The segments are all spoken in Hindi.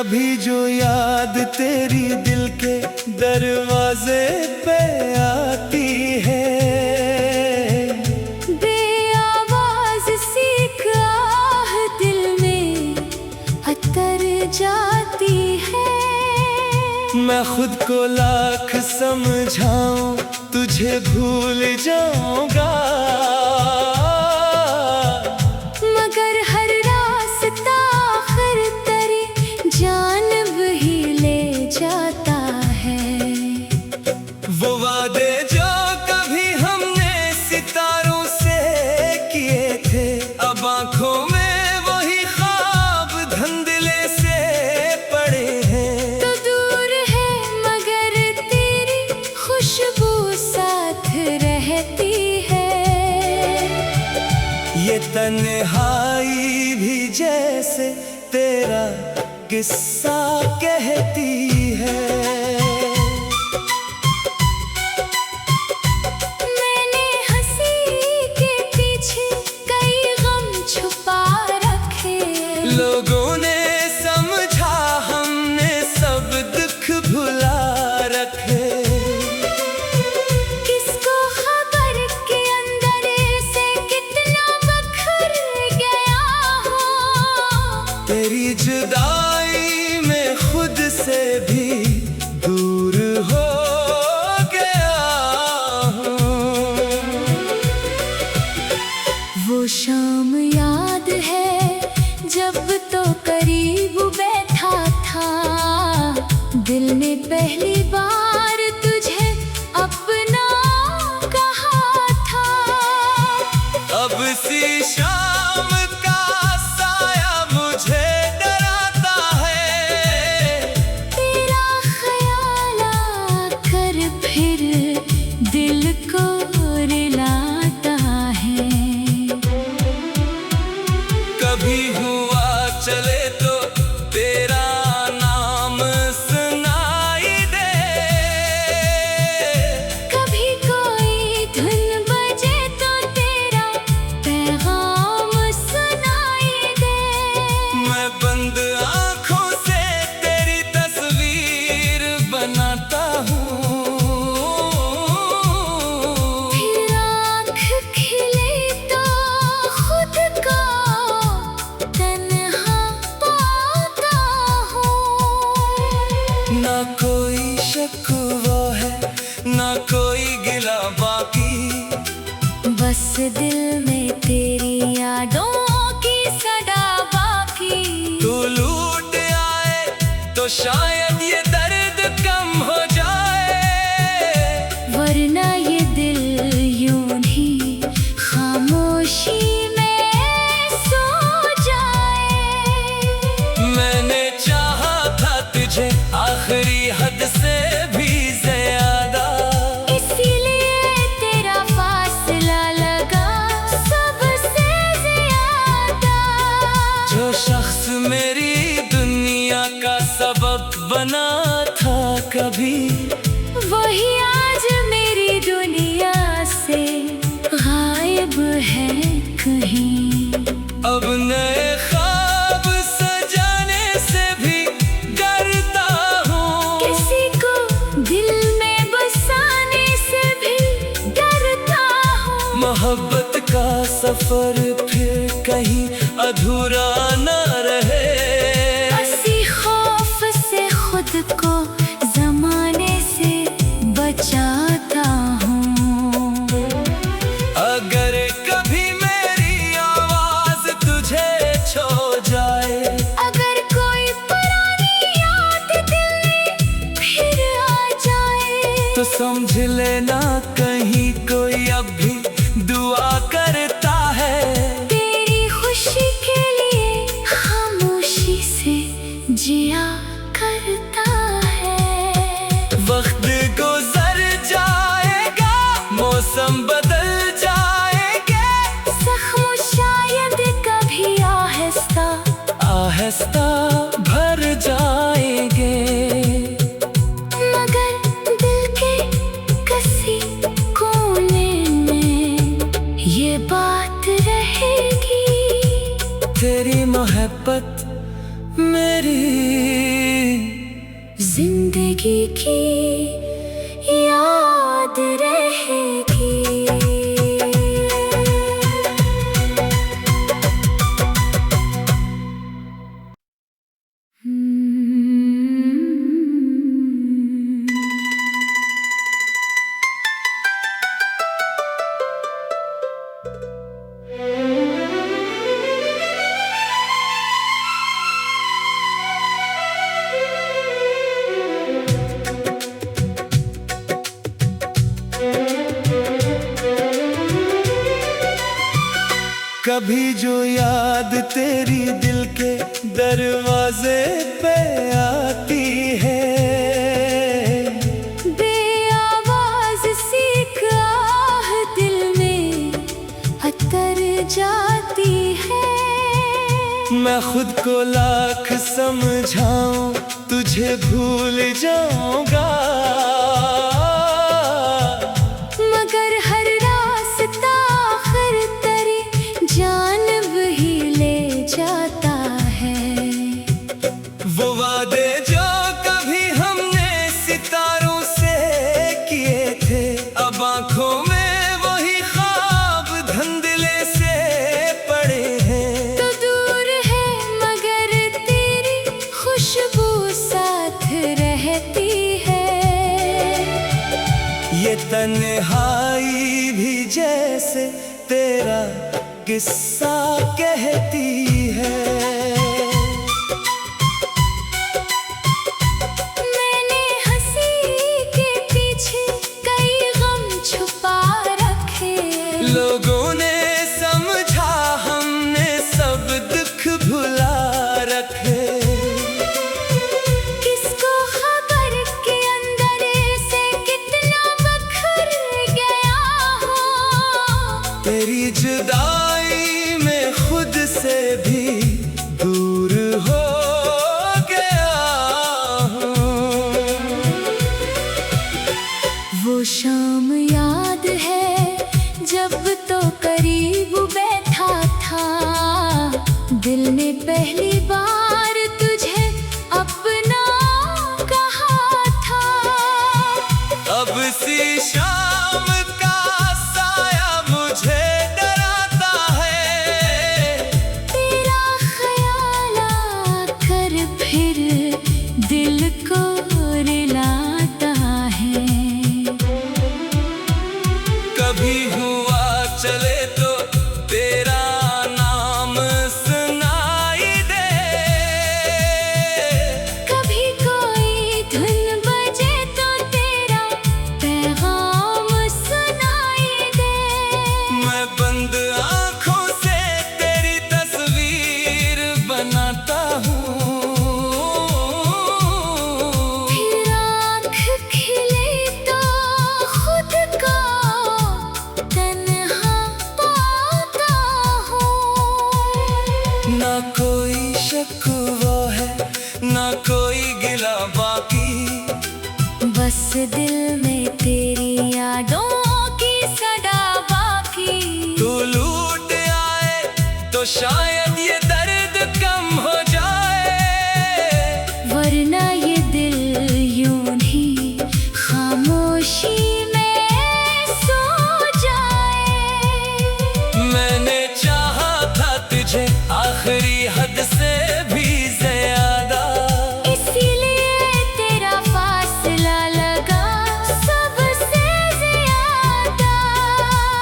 कभी जो याद तेरी दिल के दरवाजे पे आती है, बेआवाज सीख आह दिल में अतर जाती है। मैं खुद को लाख समझाऊं तुझे भूल जाऊंगा, मगर हर रास्ता आखिर तेरी जानिब ही ले जाता है। वो वादे जो कभी हमने सितारों से किए थे, अब आंखों में वही ख्वाब धुंधले से पड़े हैं। तो दूर है मगर तेरी खुशबू साथ रहती है। ये तन्हाई भी जैसे तेरा किस्सा कहती है। मैंने हंसी के पीछे कई गम छुपा रखे, लोगों ने समझा हमने सब दुख भुला रखे। किसको खबर के अंदर से कितना बखर गया हो। तेरी जुदाई में खुद से भी दूर हो गया हूँ। वो शाम याद है जब तो करीब बैठा था, दिल ने पहली बार तुझे अपना कहा था। अब सी शाम का साया मुझे डराता है, तेरा ख्याल आकर फिर दिल को रुलाता है। कभी हुआ चले तो तेरा नाम सुनाई दे, कभी कोई धुन बजे तो तेरा पैगाम सुनाई दे। मैं बंद आँखों से तेरी तस्वीर बनाता हूँ, फिर आँख खिले तो खुद को तन्हा पाता हूँ। ना कोई शिकवा है ना कोई गिला बाकी, बस दिल में तेरी यादों की सदा बाकी। तू लूट आए तो शायद ये दर्द कम हो जाए, वरना ये दिल यूं ही खामोशी में सो जाए। मैंने चाहा था तुझे आखिरी हद से भी ज्यादा, इसीलिए तेरा फासला लगा सबसे ज्यादा। जो शख्स मेरी दुनिया का सबब बना था कभी, वही आज मेरी दुनिया से गायब है कहीं। अब नए ख्वाब सजाने से भी डरता हूँ, किसी को दिल में बसाने से भी डरता हूँ। मोहब्बत का सफर फिर कहीं अधूरा न रहे, इसी खौफ से खुद को जमाने से बचाता हूँ। अगर कभी मेरी आवाज तुझे छो जाए, अगर कोई पुरानी याद दिल में फिर आ जाए, तो समझ लेना कहीं कोई अब भी दुआ करता है। तेरी खुशी के लिए खामोशी से जिया करता है। वक्त गुजर जाएगा, मौसम बदल जाएंगे, जख्म शायद कभी आहिस्ता आहिस्ता भर जाएंगे, मगर दिल के किसी कोने में ये बात रहेगी। तेरी मोहब्बत मेरी जिंदगी की याद रहेगी। कभी जो याद तेरी दिल के दरवाजे पे आती है, बेआवाज सी आह दिल में उतर जाती है। मैं खुद को लाख समझाऊं तुझे भूल जाऊंगा, मगर हर रास्ता आखिर तेरी जानिब ही ले जाता है। वो वादे जो कभी हमने सितारों से किए थे, अब आंखों में वही ख्वाब धुंधले से पड़े हैं। तो दूर है मगर तेरी खुशबू साथ रहती है। ये तन्हाई भी जैसे तेरा किस्सा कहती है। मैंने हंसी के पीछे कई गम छुपा रखे, लोगों ने समझा हमने सब दुख भुला रखे। किसको खबर के अंदर से कितना बखर गया हो। तेरी जुदाई में खुद से भी दूर हो गया हूँ। वो शाम याद है जब तो करीब बैठा था, दिल ने पहली बार तुझे अपना कहा था। अब सी शाम का साया मुझे डराता है, तेरा ख्याल आकर फिर दिल को रुलाता है। कभी हुआ चले तो तेरा नाम सुनाई दे, कभी कोई धुन बजे तो तेरा पैगाम सुनाई दे। मैं बंद आँखों से तेरी तस्वीर बनाता हूँ, फिर आँख खिले तो खुद को तन्हा पाता हूँ। ना कोई शिकवा है ना कोई गिला बाकी, बस दिल में तेरी यादों की सदा बाकी। तू लूट आए तो शायद ये दर्द कम हो जाए, वरना ये दिल यूं ही खामोशी में सो जाए। मैंने चाहा था तुझे आखिरी हद से भी ज्यादा, इसीलिए तेरा फासला लगा सबसे ज्यादा।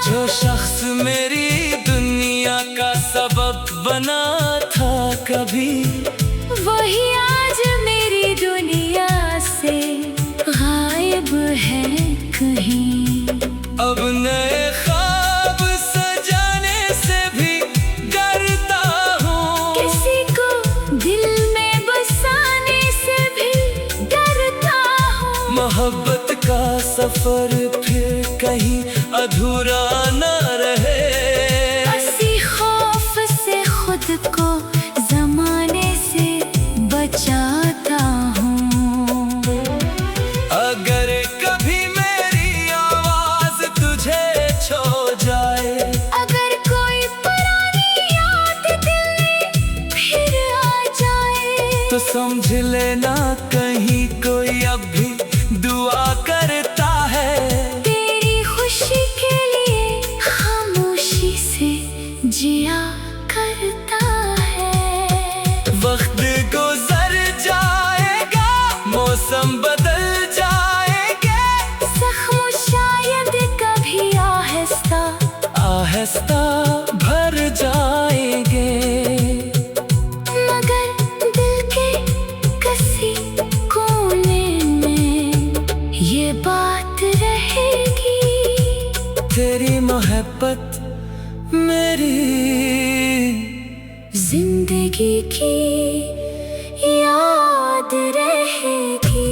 जो शख्स मेरी दुनिया का सबक बना था कभी, वही आज मेरी दुनिया से गायब है कहीं। अब नए ख्वाब सजाने से भी डरता हूँ, किसी को दिल में बसाने से भी डरता हूँ। मोहब्बत का सफर फिर कहीं अधूरा न रहे, इसी खौफ से खुद को जमाने से बचाता हूँ। अगर कभी मेरी आवाज तुझे छो जाए, अगर कोई पुरानी याद दिल में फिर आ जाए, तो समझ लेना कहीं कोई अब भी रास्ता भर जाएंगे। मगर दिल के किसी कोने में ये बात रहेगी, तेरी मोहब्बत मेरी जिंदगी की याद रहेगी।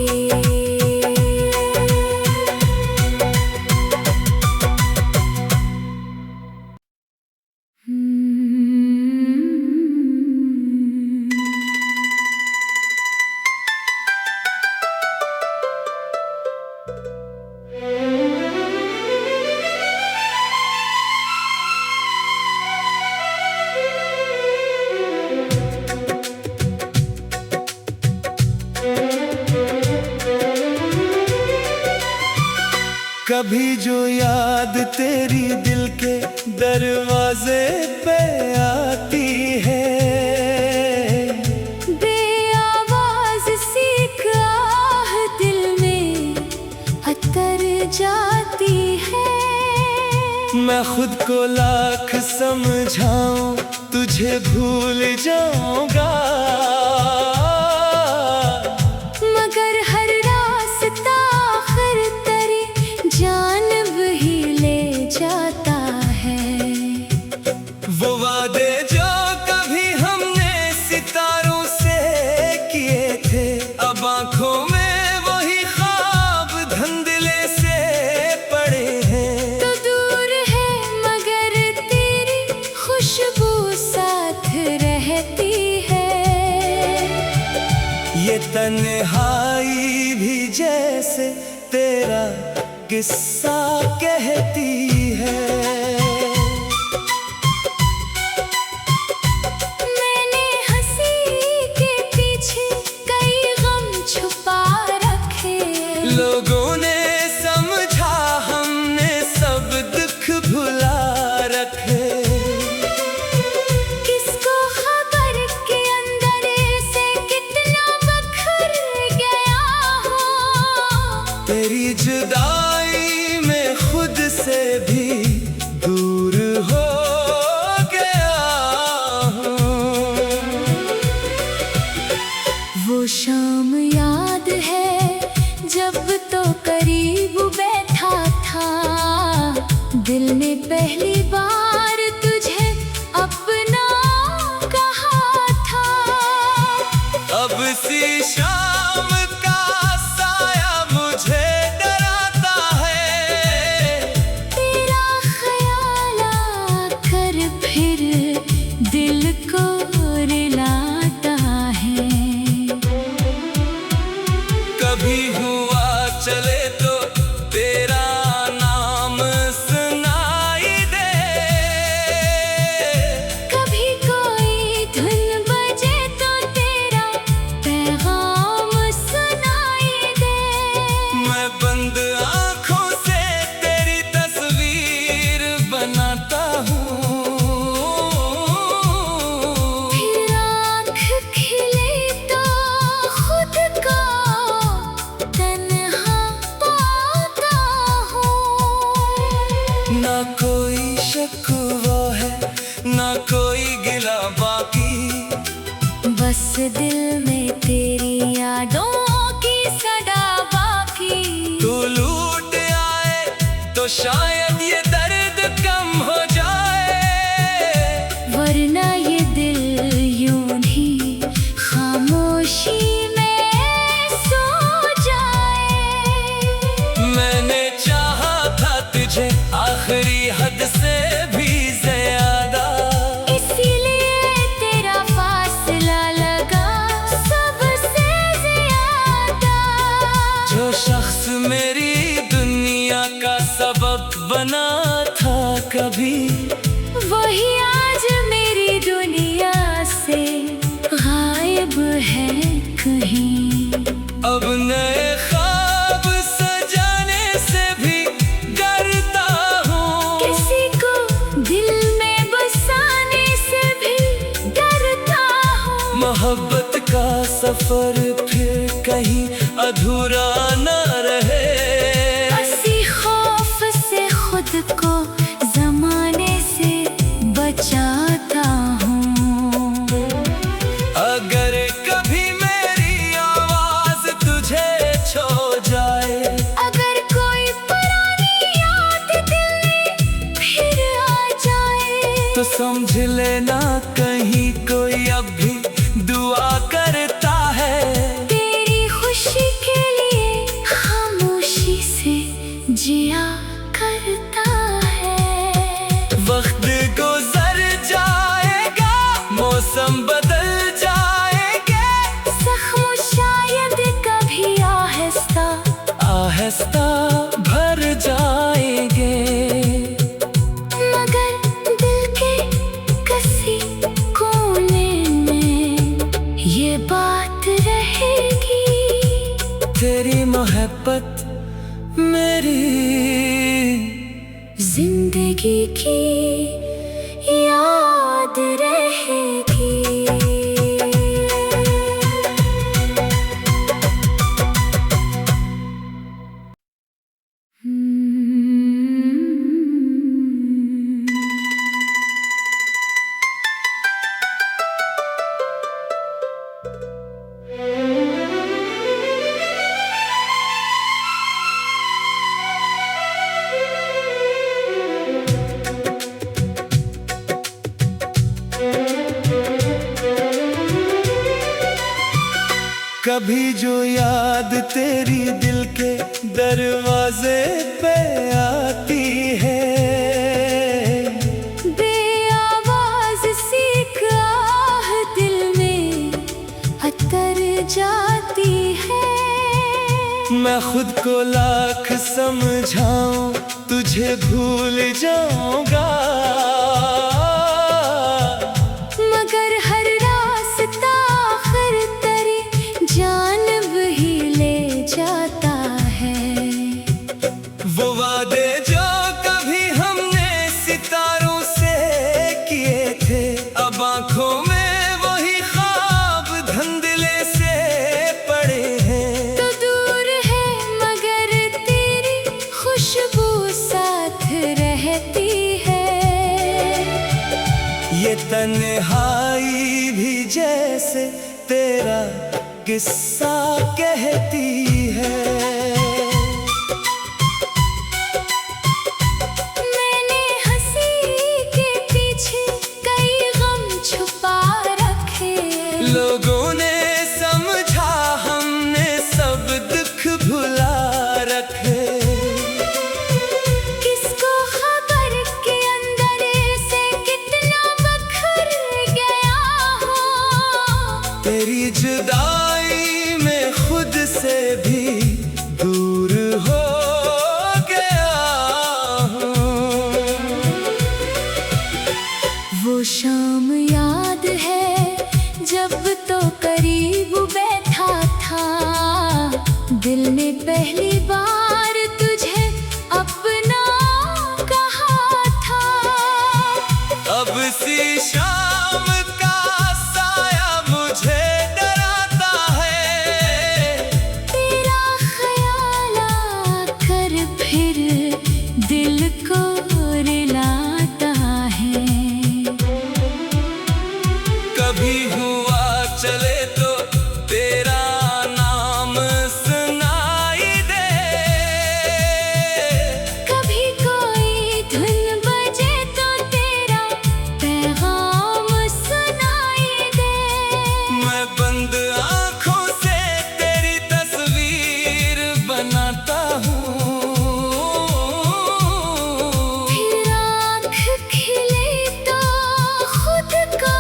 कभी जो याद तेरी दिल के दरवाजे पे आती है, बेआवाज़ सी आह दिल में उतर जाती है। मैं खुद को लाख समझाऊं तुझे भूल जाऊंगा, मगर हर रास्ता आखिर तेरी जानिब ही ले जाता है। वो वादे जो कभी हमने सितारों से किए थे, अब आंखों में वही ख्वाब धुंधले से पड़े हैं। तो दूर है मगर तेरी खुशबू साथ रहती है। ये तन्हाई भी जैसे तेरा किस्सा कहती है। मैंने हंसी के पीछे कई गम छुपा रखे, लोगों ने समझा हमने सब दुख भुला रखे। किसको खबर के अंदर से कितना बखर गया हो। तेरी जुदाई में खुद से भी दूर हो गया हूँ। वो शाम याद है जब तो करीब बैठा था, दिल ने पहली बार तुझे अपना कहा था। अब सी शाम का साया मुझे डराता है, तेरा ख्याल आकर फिर दिल को रुलाता है। कभी हुआ चले तो तेरा नाम सुनाई दे, कभी कोई धुन बजे तो तेरा पैगाम सुनाई दे। मैं बंद आँखों से तेरी तस्वीर बनाता हूँ, फिर आँख खिले तो खुद को तन्हा पाता हूँ। ना कोई शिकवा है ना कोई गिला बाकी, बस दिल में तेरी यादों की सदा बाकी। तू लूट आए तो शायद ये दर्द कम हो जाए, वरना ये दिल यूं ही खामोशी में सो जाए। मैंने चाहा था तुझे आखिरी हद से भी ज्यादा, इसीलिए तेरा फासला लगा सबसे ज्यादा। जो शख्स मेरी दुनिया का सबक बना था कभी, वही आज मेरी दुनिया से गायब है कहीं। अब नए ख्वाब सजाने से भी डरता हूँ, किसी को दिल में बसाने से भी डरता हूँ। मोहब्बत का सफर फिर कहीं अधूरा न रहे। इसी खौफ से खुद को जमाने से समझ लेना कहीं कोई अब भी दुआ करता है। तेरी खुशी के लिए खामोशी से जिया करता है। वक्त गुजर जाएगा, मौसम बदल जाएंगे, जख्म शायद कभी आहिस्ता आहिस्ता भर जाएंगे, मगर दिल के किसी कोने में ये बात रहेगी। तेरी मोहब्बत मेरी जिंदगी की याद रहेगी। कभी जो याद तेरी दिल के दरवाजे पे आती है, बेआवाज सी आह दिल में अतर जाती है। मैं खुद को लाख समझाऊं तुझे भूल जाऊंगा, मगर हर रास्ता आखिर तेरी जानिब ही ले जाता है। वो वादे जो कभी हमने सितारों से किए थे, अब आंखों में वही ख्वाब धुंधले से पड़े हैं। तो दूर है मगर तेरी खुशबू साथ रहती है। ये तन्हाई भी जैसे तेरा किस्सा कहती है। मैंने हंसी के पीछे कई गम छुपा रखे, लोगों ने समझा हमने सब दुख भुला रखे। किसको खबर के अंदर से कितना बखर गया हो। तेरी जुदाई में खुद से भी दूर हो गया हूँ। वो शाम याद है जब तो करीब बैठा था, दिल ने पहली बार तुझे अपना कहा था। अब सी शाम का साया मुझे डराता है, तेरा ख्याल आकर फिर दिल को रुलाता है। कभी हुआ चले तो तेरा नाम सुनाई दे, कभी कोई धुन बजे तो तेरा पैगाम सुनाई दे। मैं बंद आँखों से तेरी तस्वीर बनाता हूँ, फिर आँख खिले तो खुद को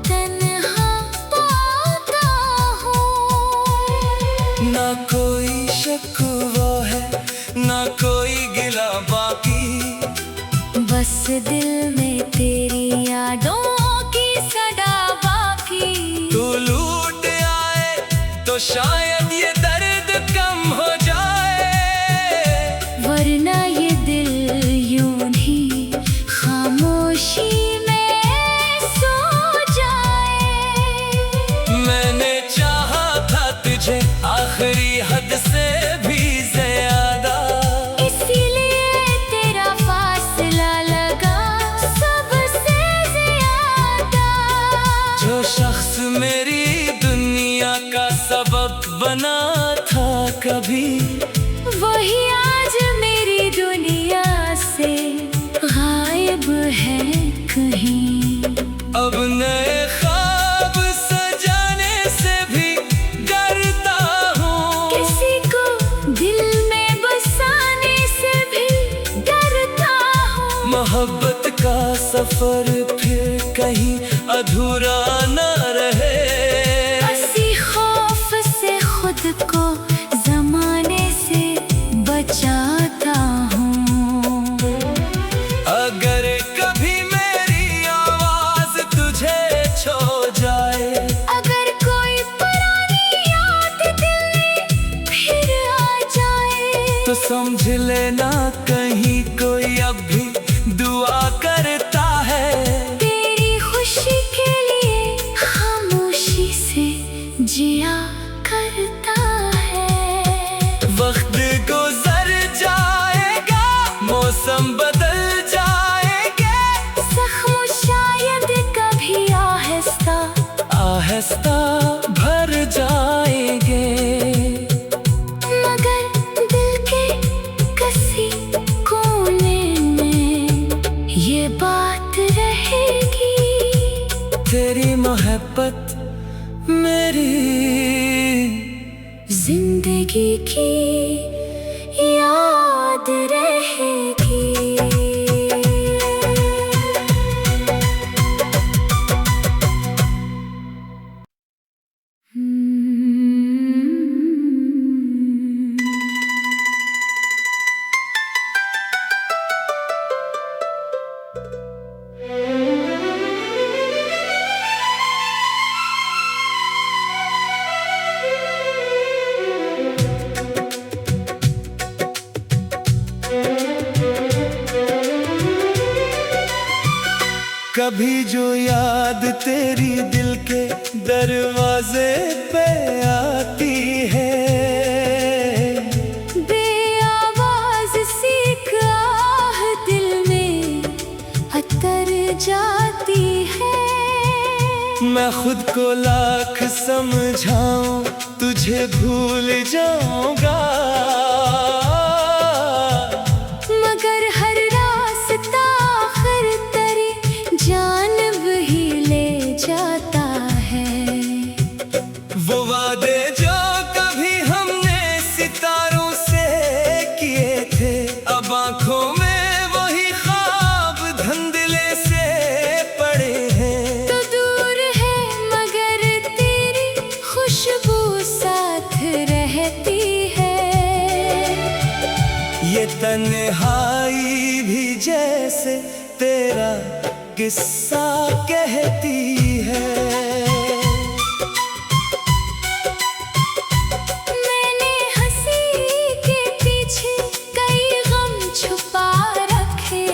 तन्हा पाता हूँ। ना कोई शक वो है ना कोई गिला बाकी, बस दिल में तेरी यादों की सदा बाकी। तू लूट आए तो शायद ये दर्द कम हो जाए, वरना ये दिल यूं ही खामोशी में सो जाए। मैंने चाहा था तुझे आखिरी हद से भी ज्यादा, इसीलिए तेरा फासला लगा सबसे ज्यादा। जो शख्स मेरी दुनिया का सबब बन सफर फिर कहीं अधूरा न रहे। इसी खौफ से खुद को जमाने से बचाता हूँ। अगर कभी मेरी आवाज तुझे छो जाए, अगर कोई पुरानी याद दिल में फिर आ जाए, तो समझ लेना कहीं कोई अब भी दुआ करता है। तेरी खुशी के लिए खामोशी से जिया करता है। वक्त गुजर जाएगा, मौसम बदल जाएंगे, जख्म शायद कभी आहिस्ता आहिस्ता भर जाएंगे, मगर दिल के किसी कोने में ये बात रहेगी। तेरी मोहब्बत मेरी जिंदगी की याद रहेगी। कभी जो याद तेरी दिल के दरवाजे पे आती है, बेआवाज सीख आह दिल में उतर जाती है। मैं खुद को लाख समझाऊं तुझे भूल जाऊंगा, मगर हर रास्ता आखिर तेरी जानिब ही ले जाता है। वो वादे जो कभी हमने सितारों से किए थे, अब आंखों में वही ख्वाब धुंधले से पड़े हैं। तो दूर है मगर तेरी खुशबू साथ रहती है। ये तन्हाई भी जैसे तेरा किस्सा कहती है। मैंने हंसी के पीछे कई गम छुपा रखे,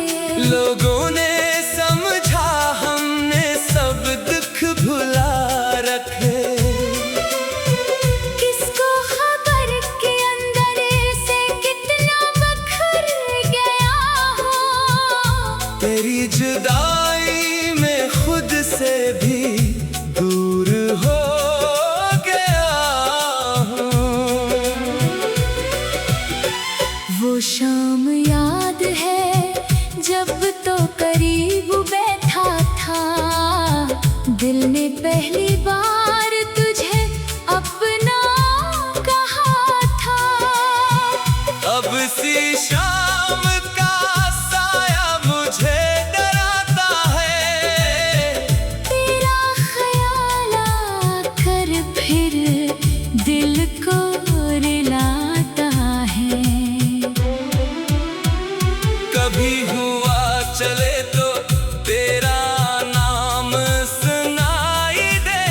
लोगों ने समझा हमने सब दुख भुला रखे। किसको खबर के अंदर से कितना बखर गया हो। तेरी जुदाई में खुद से भी दूर हो गया हूँ। वो शाम याद है जब तो करीब बैठा था, दिल ने पहली बार तुझे अपना कहा था। अब सी शाम का साया मुझे डराता है, तेरा ख्याल आकर फिर दिल को रुलाता है। कभी हुआ चले तो तेरा नाम सुनाई दे,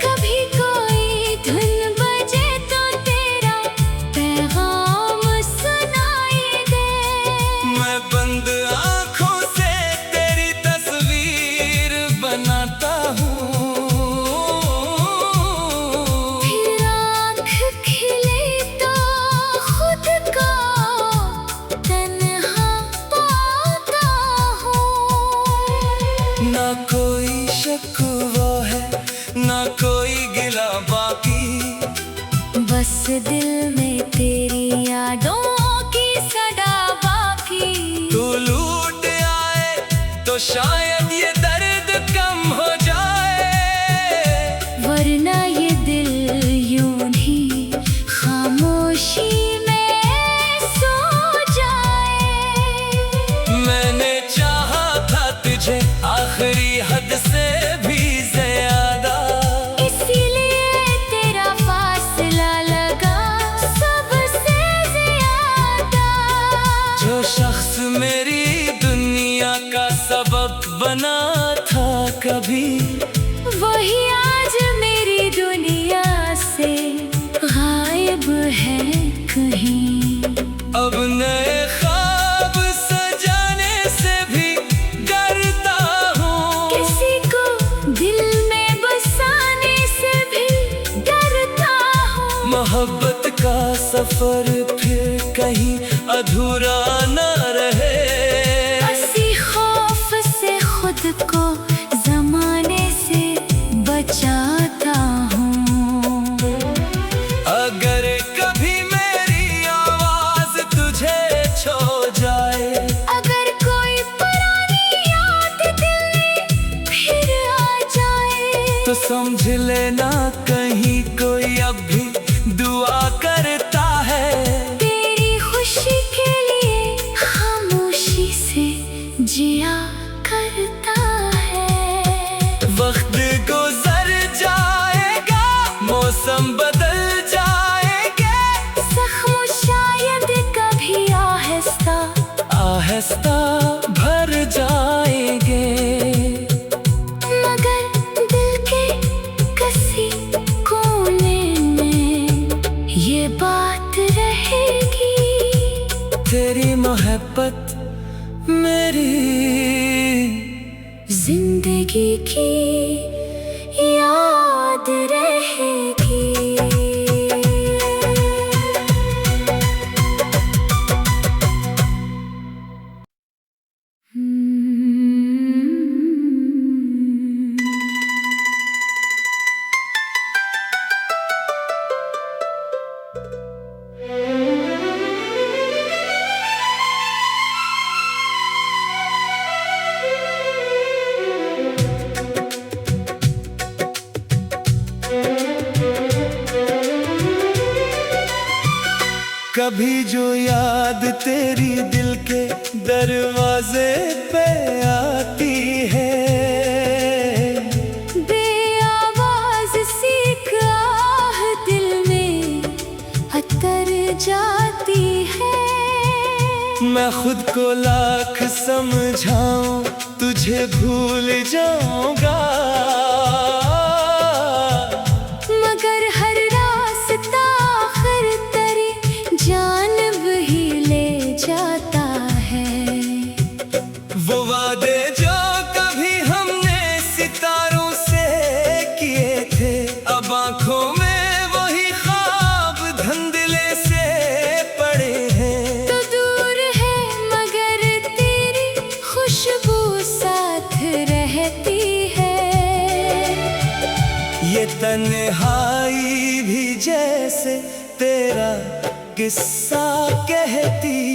कभी कोई धुन बजे तो तेरा पैगाम सुनाई दे। मैं बंद आँखों से तेरी तस्वीर बनाता हूँ, फिर आँख खिले तो खुद को तन्हा पाता हूँ। ना कोई शिकवा है ना कोई गिला बाकी, बस दिल में तेरी यादों की सदा बाकी। तू लूट आए तो शायद ये दर्द कम हो जाए, वरना ये दिल यूं ही खामोशी में सो जाए। मैंने बना था कभी, वही आज मेरी दुनिया से गायब है कहीं। अब नए ख्वाब सजाने से भी डरता हूँ, किसी को दिल में बसाने से भी डरता हूँ। मोहब्बत का सफर फिर कहीं अधूरा न रहे। इसी खौफ से खुद को जमाने से बचाता हूँ। अगर कभी मेरी आवाज तुझे छो जाए, अगर कोई पुरानी याद दिल में फिर आ जाए, तो समझ लेना कहीं कोई अब भी दुआ करता है। तेरी खुशी के लिए खामोशी से जिया करता है। वक्त गुजर जाएगा, मौसम बदल जाएंगे, जख्म शायद कभी आहिस्ता आहिस्ता भर जाएंगे। मगर दिल के किसी कोने में ये बात रहेगी, तेरी मोहब्बत मेरी जिंदगी की याद रहेगी। कभी जो याद तेरी दिल के दरवाजे पे आती है, बेआवाज सी आह दिल में उतर जाती है। मैं खुद को लाख समझाऊं तुझे भूल जाऊंगा, मगर हर रास्ता आखिर तेरी जानिब ही ले जाता है। वो वादे जो कभी हमने सितारों से किए थे, अब आंखों में वही ख्वाब धुंधले से पड़े हैं। तो दूर है मगर तेरी खुशबू साथ रहती है। ये तन्हाई भी जैसे तेरा किस्सा कहती